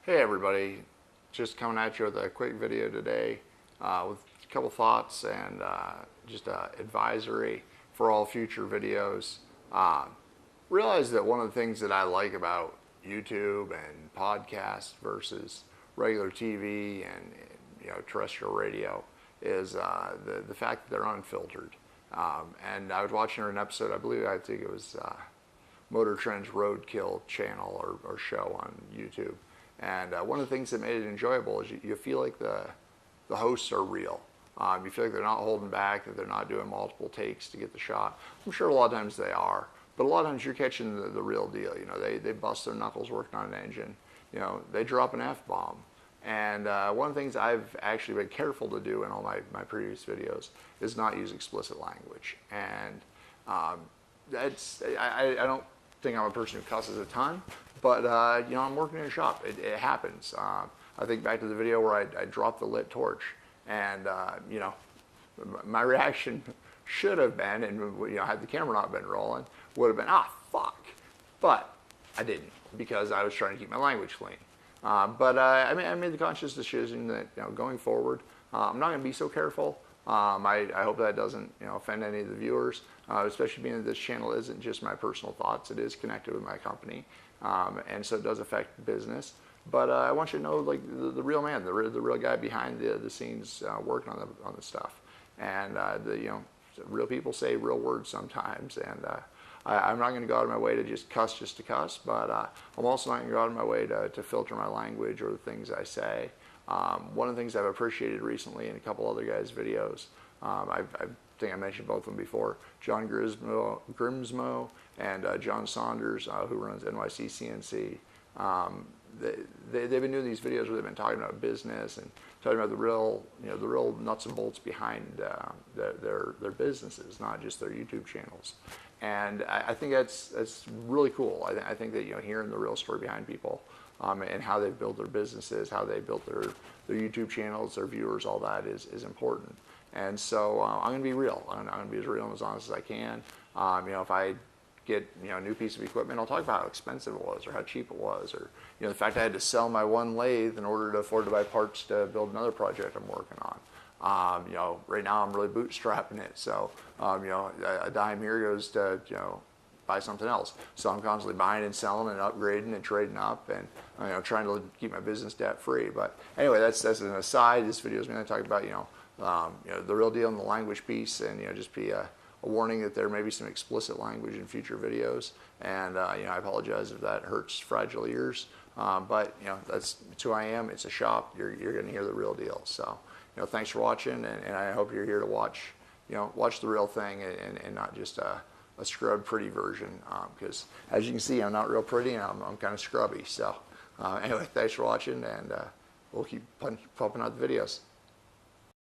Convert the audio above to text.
Hey everybody, just coming at you with a quick video today with a couple thoughts and just advisory for all future videos. Realize that one of the things that I like about YouTube and podcasts versus regular TV and terrestrial radio is the fact that they're unfiltered. And I was watching an episode, I think it was Motor Trend's Roadkill channel or show on YouTube. And one of the things that made it enjoyable is you feel like the hosts are real. You feel like they're not holding back, that they're not doing multiple takes to get the shot. I'm sure a lot of times they are, but a lot of times you're catching the real deal. They bust their knuckles working on an engine. They drop an F-bomb. And one of the things I've actually been careful to do in all my previous videos is not use explicit language. And I don't think I'm a person who cusses a ton, but I'm working in a shop. It happens. I think back to the video where I dropped the lit torch, and my reaction should have been, and had the camera not been rolling, would have been, fuck. But I didn't, because I was trying to keep my language clean. But I made the conscious decision that going forward, I'm not going to be so careful. I hope that doesn't offend any of the viewers, especially being that this channel isn't just my personal thoughts. It is connected with my company, and so it does affect business. But I want you to know, like, the real man, the real guy behind the scenes working on the stuff. And real people say real words sometimes, and I'm not going to go out of my way to just to cuss, but I'm also not going to go out of my way to filter my language or the things I say. One of the things I've appreciated recently in a couple other guys' videos, I think I mentioned both of them before, John Grimsmo and John Saunders, who runs NYC CNC. They've been doing these videos where they've been talking about business and talking about the real nuts and bolts behind their businesses, not just their YouTube channels. And I think that's really cool. I think that hearing the real story behind people and how they've built their businesses, how they built their YouTube channels, their viewers, all that is important. And so I'm going to be real. I'm going to be as real and as honest as I can. If I get a new piece of equipment, I'll talk about how expensive it was or how cheap it was, or the fact I had to sell my one lathe in order to afford to buy parts to build another project I'm working on. Right now I'm really bootstrapping it, so a dime here goes to buy something else. So I'm constantly buying and selling and upgrading and trading up and trying to keep my business debt free. But anyway, that's an aside. This video is going to talk about the real deal and the language piece, and just be a warning that there may be some explicit language in future videos. And I apologize if that hurts fragile ears. But that's who I am. It's a shop. You're going to hear the real deal. So thanks for watching, and I hope you're here to watch the real thing and not just a scrubbed pretty version, because as you can see, I'm not real pretty and I'm kind of scrubby. So anyway, thanks for watching, and we'll keep pumping out the videos.